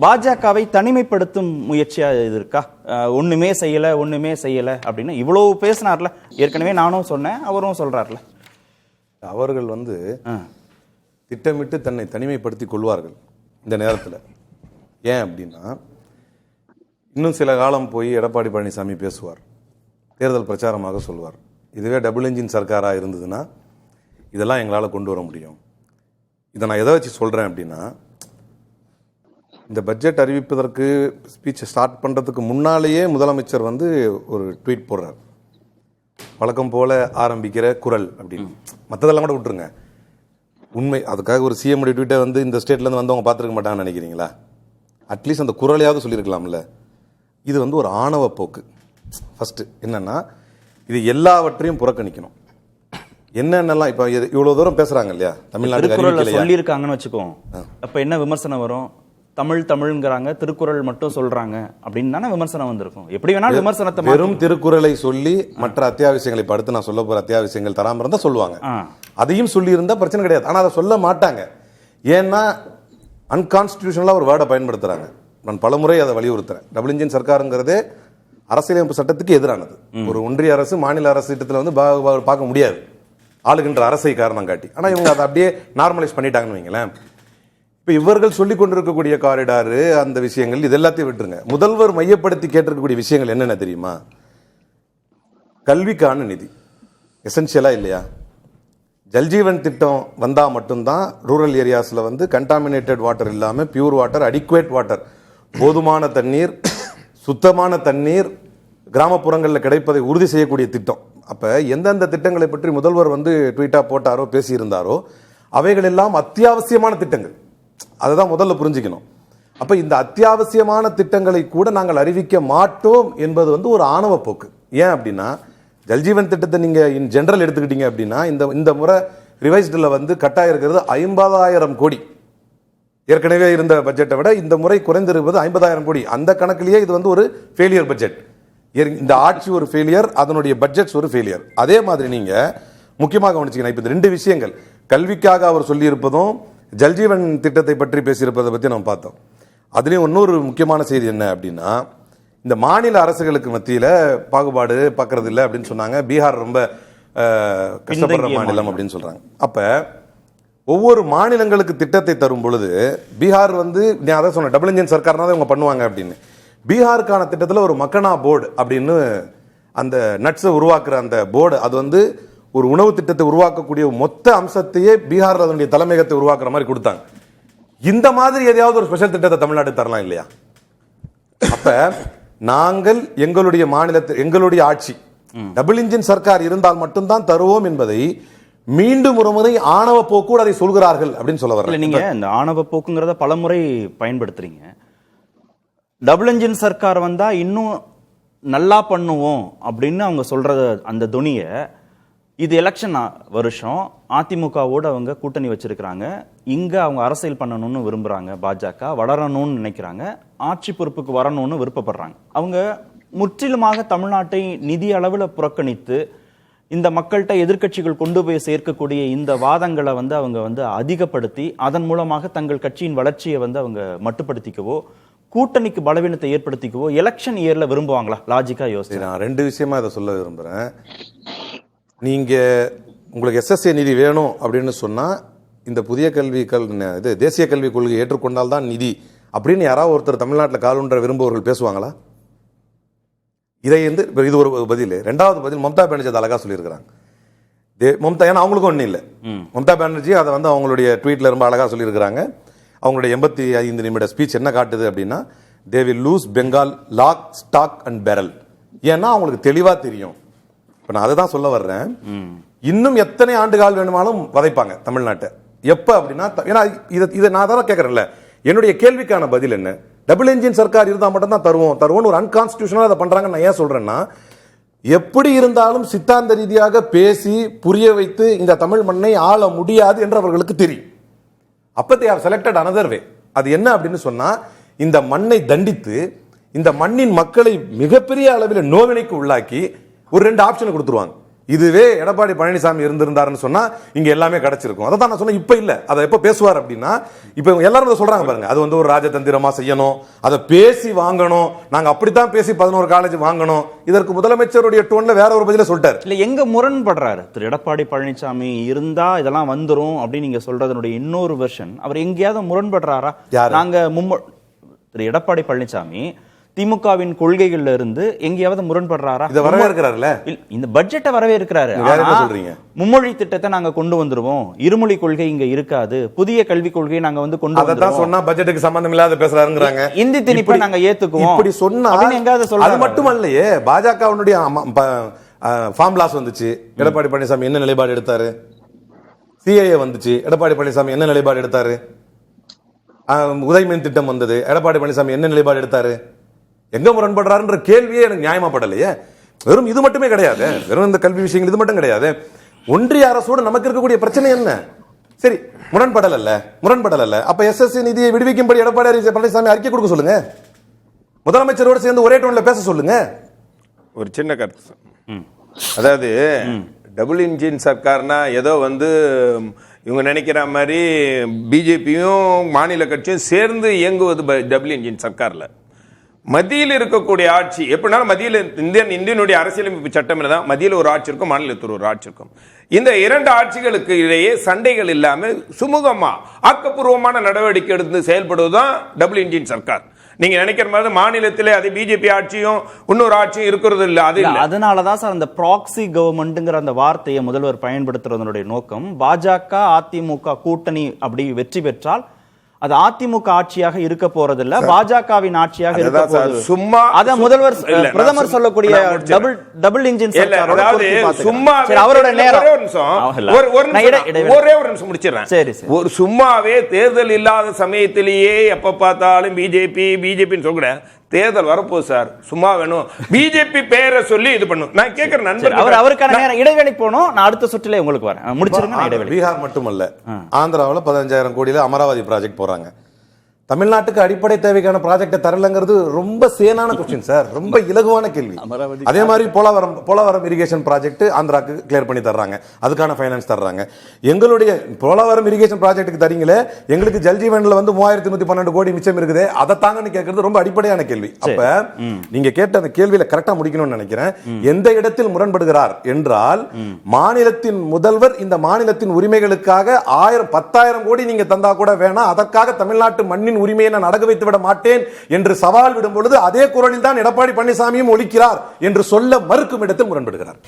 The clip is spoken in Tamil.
பாஜகவை தனிமைப்படுத்தும் முயற்சியா இது இருக்கா? ஒண்ணுமே செய்யல அப்படின்னு இவ்வளவு பேசினார்ல. ஏற்கனவே நானும் சொன்னேன், அவரும் சொல்றாருல. அவர்கள் திட்டமிட்டு தன்னை தனிமைப்படுத்திக் கொள்வார்கள் இந்த நேரத்தில். ஏன் அப்படின்னா, இன்னும் சில காலம் போய் எடப்பாடி பழனிசாமி பேசுவார், தேர்தல் பிரச்சாரமாக சொல்வார், இதுவே டபுள் என்ஜின் சர்க்காராக இருந்ததுன்னா இதெல்லாம் எங்களால் கொண்டு வர முடியும். இதை நான் எதை வச்சு சொல்கிறேன் அப்படின்னா, இந்த பட்ஜெட் அறிவிப்பதற்கு ஸ்பீச்சை ஸ்டார்ட் பண்ணுறதுக்கு முன்னாலேயே முதலமைச்சர் ஒரு ட்வீட் போடுறார், வழக்கம் போல ஆரம்பிக்கிற குரல் அப்படின்னு. மற்றதெல்லாம் கூட விட்டுருங்க, உண்மை அதுக்காக ஒரு சிஎம் ட்வீட்டை இந்த ஸ்டேட்லேருந்து வந்தவங்க பார்த்துருக்க மாட்டாங்கன்னு நினைக்கிறீங்களா? அட்லீஸ்ட் அந்த குரலையாவது சொல்லியிருக்கலாம்ல. இது ஒரு ஆணவ போக்கு. ஃபர்ஸ்ட் என்னன்னா, இது எல்லாவற்றையும் புறக்கணிக்கணும். என்னென்னலாம் இப்போ இவ்வளோ தூரம் பேசுறாங்க இல்லையா, தமிழ்நாடு சொல்லியிருக்காங்கன்னு வச்சுக்கோம், அப்போ என்ன விமர்சனம் வரும்? தமிழ்ங்கிறாங்க, திருக்குறள் மட்டும் சொல்றாங்க அப்படின்னு தானே விமர்சனம் வந்திருக்கும். எப்படி வேணாலும் விமர்சனத்தை வெறும் திருக்குறளை சொல்லி மற்ற அத்தியாவசியங்களை படுத்து நான் சொல்ல போற அத்தியாவசியங்கள் தராம இருந்தா சொல்லுவாங்க. அதையும் சொல்லி இருந்தா பிரச்சனை கிடையாது. ஆனா அதை சொல்ல மாட்டாங்க. ஏன்னா அன்கான்ஸ்டிடியூஷனலா ஒரு வேர்டை பயன்படுத்துறாங்க. நான் பலமுறை அதை வலியுறுத்துறேன். டபுள் இன்ஜின் சர்க்காருங்கிறதே அரசியலமைப்பு சட்டத்துக்கு எதிரானது. ஒரு ஒன்றிய அரசு மாநில அரசு திட்டத்தில் பார்க்க முடியாது, ஆளுகின்ற அரசை காரணம் காட்டி. ஆனா இவங்க அதை அப்படியே நார்மலைஸ் பண்ணிட்டாங்கன்னு வைங்களேன். இப்ப இவர்கள் சொல்லிக் கொண்டிருக்கக்கூடிய காரிடாரு, அந்த விஷயங்கள், இது எல்லாத்தையும் விட்டுருங்க. முதல்வர் மையப்படுத்தி கேட்டிருக்கக்கூடிய விஷயங்கள் என்னென்ன தெரியுமா? கல்விக்கான நிதி எசென்சியலா இல்லையா? ஜல்ஜீவன் திட்டம் வந்தா மட்டும்தான் ரூரல் ஏரியாஸ்ல கண்டாமினேட்டட் வாட்டர் இல்லாம பியூர் வாட்டர், அடிக்குவேட் வாட்டர், போதுமான தண்ணீர், சுத்தமான தண்ணீர் கிராமப்புறங்களில் கிடைப்பதை உறுதி செய்யக்கூடிய திட்டம். அப்ப எந்தெந்த திட்டங்களை பற்றி முதல்வர் ட்வீட்டா போட்டாரோ பேசியிருந்தாரோ அவைகள் எல்லாம் அத்தியாவசியமான திட்டங்கள். அதுதான் முதல்ல புரிஞ்சுக்கணும். அப்ப இந்த அத்தியாவசியமான திட்டங்களை கூட நாங்கள் அறிவிக்க மாட்டோம் என்பது ஒரு ஆணவ போக்கு. ஏன் அப்படின்னா, ஜல்ஜீவன் திட்டத்தை நீங்க இன் ஜெனரல் எடுத்துக்கிட்டீங்க அப்படின்னா, இந்த முறை ரிவைஸ்டில் கட்டாயம் இருக்கிறது 50,000 கோடி. ஏற்கனவே இருந்த பட்ஜெட்டை விட இந்த முறை குறைந்திருப்பது 50,000 கோடி. அந்த கணக்கிலேயே இது ஒரு ஃபெயிலியர் பட்ஜெட். இந்த ஆட்சி ஒரு ஃபெயிலியர், அதனுடைய பட்ஜெட்ஸ் ஒரு ஃபெயிலியர். அதே மாதிரி நீங்க முக்கியமாக கவனிச்சீங்கன்னா, இப்ப 2 விஷயங்கள், கல்விக்காக அவர் சொல்லி இருப்பதும் ஜல்ஜீவன் திட்டத்தை பற்றி பேசியிருப்பதை பற்றி நம்ம பார்த்தோம். அதுலேயும் இன்னொரு முக்கியமான செய்தி என்ன அப்படின்னா, இந்த மாநில அரசுகளுக்கு மத்தியில் பாகுபாடு பார்க்கறது இல்லை அப்படின்னு சொன்னாங்க. பீகார் ரொம்ப கஷ்டப்படுற மாநிலம் அப்படின்னு சொல்றாங்க. அப்ப ஒவ்வொரு மாநிலங்களுக்கு திட்டத்தை தரும் பொழுது பீகார் நான் அதான் சொன்னேன், டபுள் இன்ஜின் சர்க்கார்னா இவங்க பண்ணுவாங்க அப்படின்னு. பீகாருக்கான திட்டத்தில் ஒரு மக்கனா போர்டு அப்படின்னு அந்த நட்ஸை உருவாக்குற அந்த போர்டு, அது ஒரு உணவு திட்டத்தை உருவாக்கக்கூடிய மொத்த அம்சத்தையே பீகார் அதனுடைய தலைமையகத்தை உருவாக்குற மாதிரி கொடுத்தாங்க. இந்த மாதிரி எதையாவது ஒரு ஸ்பெஷல் திட்டத்தை தமிழ்நாடு தரலாம் இல்லையா? அப்ப நாங்கள் எங்களுடைய மாநிலத்தில் எங்களுடைய ஆட்சி டபுள் இன்ஜின் சர்க்கார் இருந்தால் மட்டும்தான் தருவோம் என்பதை மீண்டும் ஒரு முறை ஆணவ போக்கு அதை சொல்கிறார்கள் அப்படின்னு சொல்ல வரல. நீங்க இந்த ஆணவ போக்குங்கிறத பலமுறை பயன்படுத்துறீங்க. டபுள் இன்ஜின் சர்க்கார் வந்தா இன்னும் நல்லா பண்ணுவோம் அப்படின்னு அவங்க சொல்ற அந்த துணிய, இது எலெக்ஷன் வருஷம், அதிமுகவோடு அவங்க கூட்டணி வச்சிருக்கிறாங்க, இங்க அவங்க அரசியல் பண்ணணும்னு விரும்புறாங்க, பாஜக வளரணும்னு நினைக்கிறாங்க, ஆட்சி பொறுப்புக்கு வரணும்னு விருப்பப்படுறாங்க. அவங்க முற்றிலுமாக தமிழ்நாட்டை நிதி அளவில் புறக்கணித்து இந்த மக்கள்கிட்ட எதிர்கட்சிகள் கொண்டு போய் சேர்க்கக்கூடிய இந்த வாதங்களை அவங்க அதிகப்படுத்தி அதன் மூலமாக தங்கள் கட்சியின் வளர்ச்சியை அவங்க மட்டுப்படுத்திக்கவோ, கூட்டணிக்கு பலவீனத்தை ஏற்படுத்திக்கவோ எலெக்ஷன் இயர்ல விரும்புவாங்களா? லாஜிக்கா யோசிச்சு நான் 2 விஷயமா இதை சொல்ல விரும்புறேன். நீங்க உங்களுக்கு எஸ்எஸ்ஏ நிதி வேணும் அப்படின்னு சொன்னா, இந்த புதிய தேசிய கல்விக் கொள்கை ஏற்றுக்கொண்டால் தான் நிதி அப்படின்னு யாராவது ஒருத்தர் தமிழ்நாட்டில் காலூன்ற விரும்புவர்கள் பேசுவாங்களா? இது ஒரு பதில். 2வது பதில், மம்தா பானர்ஜி அதை அழகா சொல்லியிருக்கிறாங்க. மம்தா, ஏன்னா அவங்களுக்கும் ஒன்றும் இல்லை, மம்தா பானர்ஜி அதை அவங்களுடைய ட்வீட்ல ரொம்ப அழகா சொல்லியிருக்கிறாங்க. அவங்களுடைய 85 நிமிட ஸ்பீச் என்ன காட்டுது அப்படின்னா, they will lose Bengal lock stock and barrel. ஏன்னா அவங்களுக்கு தெளிவா தெரியும். இப்ப நான் அதை தான் சொல்ல வர்றேன், இன்னும் எத்தனை ஆண்டுகால் வேணுமாலும் வதைப்பாங்க தமிழ்நாட்டை. எப்ப அப்படின்னா, ஏன்னா இதை நான் தான் கேட்கறேன்ல, என்னுடைய கேள்விக்கான பதில் என்ன? டபுள் இன்ஜின் சர்க்கார் இருந்தால் மட்டும் தான் தருவோம் ஒரு அன்கான்ஸ்டிடியூஷனலா அதை பண்றாங்க. நான் ஏன் சொல்றேன்னா, எப்படி இருந்தாலும் சித்தாந்த ரீதியாக பேசி புரிய வைத்து இந்த தமிழ் மண்ணை ஆள முடியாது என்று அவர்களுக்கு தெரியும். அப்ப they have selected another way. அது என்ன அப்படின்னு சொன்னா, இந்த மண்ணை தண்டித்து இந்த மண்ணின் மக்களை மிகப்பெரிய அளவில் நோவினைக்கு உள்ளாக்கி ஒரு 2 ஆப்ஷன் கொடுத்துருவாங்க. இதுவே எடப்பாடி பழனிசாமி இருந்திருந்தாருன்னு சொன்னா இங்க எல்லாமே கிடைச்சிருக்கும். அதை தான் நான் சொன்னேன். இப்ப இல்ல. அதை எப்ப பேசுவார் அப்படின்னா, இப்ப எல்லாரும் அதை சொல்றாங்க பாருங்க, அது வந்து ஒரு ராஜதந்திரமா செய்யணும், அதை பேசி வாங்கணும், நாங்க அப்படித்தான் பேசி 11 காலேஜ் வாங்கணும். இதற்கு முதலமைச்சருடைய டோன்ல வேற ஒரு பதில சொல்லிட்டாரு. இல்ல எங்க முரண்படுறாரு திரு எடப்பாடி பழனிசாமி இருந்தா இதெல்லாம் வந்துரும் அப்படின்னு நீங்க சொல்றதனுடைய இன்னொரு வெர்ஷன், அவர் எங்கேயாவது முரண்படுறாரா? நாங்க திரு எடப்பாடி பழனிசாமி திமுகவின் கொள்கைகள்ல இருந்து எங்கேயாவது முரண்படுறாரா? இத வரவேற்கிறாருல, இந்த பட்ஜெட்டை வரவேற்கிறாரு. சொல்றீங்க மும்மொழி திட்டத்தை நாங்க கொண்டு வந்துருவோம், இருமொழி கொள்கை இங்க இருக்காது, புதிய கல்விக் கொள்கையை நாங்க வந்து கொண்டு வந்துருவோம். அதான் சொன்னா பட்ஜெட்டுக்கு சம்பந்தம் இல்லாத பேசுறாருங்கறாங்க. இந்தி திணிப்பை நாங்க ஏத்துக்குவோம் இப்படி சொன்னா எங்கேயாவது சொல்றாரு? அது மட்டுமல்லையே, பாஜகவுடைய ஃபார்முலாஸ் வந்துச்சு, எடப்பாடி பழனிசாமி என்ன நிலைப்பாடு எடுத்தாரு? சிஏஏ வந்துச்சு, எடப்பாடி பழனிசாமி என்ன நிலைப்பாடு எடுத்தாரு? உதயமின் திட்டம் வந்தது, எடப்பாடி பழனிசாமி என்ன நிலைப்பாடு எடுத்தாரு? எங்க முரண்படுறாருன்ற கேள்வியே எனக்கு நியாயமாப்படலையே. வெறும் இது மட்டுமே கிடையாது, வெறும் இந்த கல்வி விஷயங்கள் இது மட்டும் கிடையாது. ஒன்றிய அரசோடு நமக்கு இருக்கக்கூடிய பிரச்சனை என்ன? சரி, முரண்படல. அப்ப எஸ்எஸ்சி நிதியை விடுவிக்கும்படி எடப்பாடி பழனிசாமி அறிக்கை கொடுக்க சொல்லுங்க, முதலமைச்சரோடு சேர்ந்து ஒரே டோன்ல பேச சொல்லுங்க. ஒரு சின்ன கருத்து, அதாவது டபுள் இன்ஜின் சர்க்கார்னா ஏதோ வந்து இவங்க நினைக்கிற மாதிரி பிஜேபியும் மாநில கட்சியும் சேர்ந்து இயங்குவது டபுள் இன்ஜின் சர்க்கார்ல. மத்தியில் இருக்கக்கூடிய ஆட்சி எப்படினாலும் மத்தியில் இந்தியனுடைய அரசியலமைப்பு சட்டம் தான், மத்தியில் ஒரு ஆட்சி இருக்கும், மாநிலத்தில் ஒரு ஆட்சி இருக்கும். இந்த இரண்டு ஆட்சிகளுக்கு இடையே சண்டைகள் இல்லாம சுமூகமா ஆக்கப்பூர்வமான நடவடிக்கை எடுத்து செயல்படுவதுதான் டபுள் இன்ஜின் சர்க்கார். நீங்க நினைக்கிற மாதிரி மாநிலத்திலே அது பிஜேபி ஆட்சியும் இன்னொரு ஆட்சியும் இருக்கிறது இல்ல. அது இல்ல. அதனாலதான் சார் அந்த ப்ராக்சி கவர்மெண்ட்ங்கிற அந்த வார்த்தையை முதல்வர் பயன்படுத்துறதனுடைய நோக்கம், பாஜக அதிமுக கூட்டணி அப்படி வெற்றி பெற்றால் அது அதிமுக ஆட்சியாக இருக்க போறதில்ல, பாஜகவின் ஆட்சியாக இருக்க போறது. சும்மா அத முதல்வர் பிரதமர் சொல்லக்கூடிய டபுள் இன்ஜின் சர்க்காரோட சும்மா அவரோட நேரம் ஒரே ஒரு நிமிஷம் முடிச்சிடறேன். சரி, ஒரு சும்மாவே தேர்தல் இல்லாத சமயத்திலேயே எப்ப பார்த்தாலும் பிஜேபி சொல்ற தேர்தல் வரப்போகுது சார், சும்மா வேணும் பிஜேபி பேரை சொல்லி இது பண்ணும். நான் கேட்கிறேன் நண்பர், அவருக்கான நேரம் இடைவெளி போனோம், நான் அடுத்த சுற்றிலே உங்களுக்கு வரேன், முடிச்சிருங்க. பீகார் மட்டுமல்ல, ஆந்திராவில் 15,000 கோடியில அமராவதி ப்ராஜெக்ட் போறாங்க. தமிழ்நாட்டுக்கு அடிப்படை தேவைக்கான ப்ராஜெக்டை தரலங்கிறது ரொம்ப சேனான கொஸ்டின் சார், ரொம்ப இலகுவான கேள்வி. அதே மாதிரி போலவரம் இரிகேஷன் ப்ராஜெக்ட் ஆந்திராக்கு கிளியர் பண்ணி தர்றாங்க, அதுக்கான ஃபைனான்ஸ் தர்றாங்க. எங்களுடைய போலவரம் இரிகேஷன் ப்ராஜெக்ட்டுக்கு தரீங்களே, எங்களுக்கு ஜல்ஜீவன்ல வந்து 3112 கோடி மிச்சம் இருக்குது, அதை தாங்கன்னு கேட்கறது ரொம்ப அடிப்படையான கேள்வி. அப்ப நீங்க கேட்ட அந்த கேள்வியில கரெக்டா முடிக்கணும்னு நினைக்கிறேன். எந்த இடத்தில் முரண்படுகிறார் என்றால், மாநிலத்தின் முதல்வர் இந்த மாநிலத்தின் உரிமைகளுக்காக 10,000 கோடி நீங்க தந்தா கூட வேணாம், அதற்காக தமிழ்நாட்டு மண்ணின் உரிமையை நான் அடகு வைத்து விட மாட்டேன் என்று சவால் விடும் பொழுது அதே குரலில் தான் எடப்பாடி பழனிசாமியும் ஒலிக்கிறார் என்று சொல்ல மறுக்கும் இடத்தில் முரண்படுகிறார்.